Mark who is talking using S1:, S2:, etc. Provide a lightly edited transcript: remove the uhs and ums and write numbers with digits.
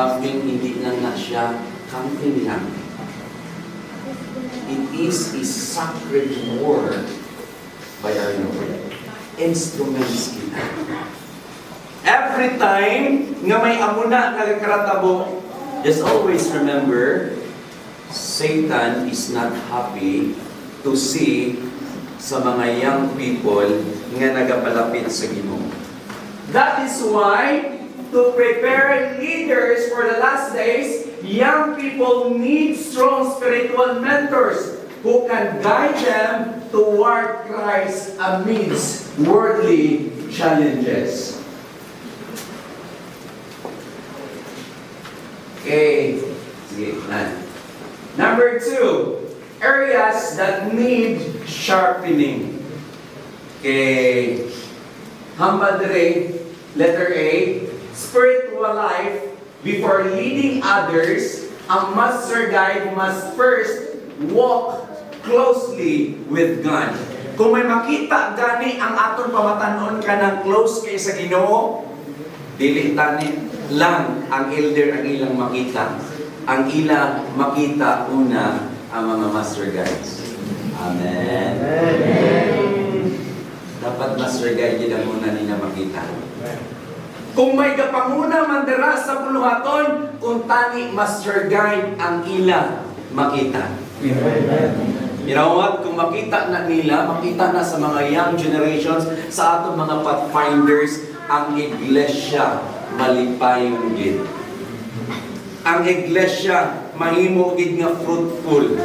S1: camping, hindi lang na siya camping lang. It is a sacred word by our Lord. Instruments kita. Every time nga may amuna nagkaratabo, just always remember, Satan is not happy to see sa mga young people nga nagapalapit sa Ginoo. That is why, to prepare leaders for the last days, young people need strong spiritual mentors who can guide them toward Christ amidst worldly challenges. Okay. Sige, Number 2, areas that need sharpening. Okay. Hamba dire, letter A, spiritual life, before leading others, a master guide must first walk closely with God. Kung may makita gani ang aton pamatanon ka ng close kay sa Ginoo, dili tani lang ang elder ang ilang makita. Ang ilang makita una ang mga master guides. Amen. Amen. Dapat master guide yun ang muna nila makita. Kung may kapanguna man dira sa buluhaton, kung tani master guide ang ila makita. You know what? Kung makita na nila, makita na sa mga young generations, sa atong mga pathfinders, ang iglesia malipayon gid. Ang iglesia mahimo gid nga fruitful.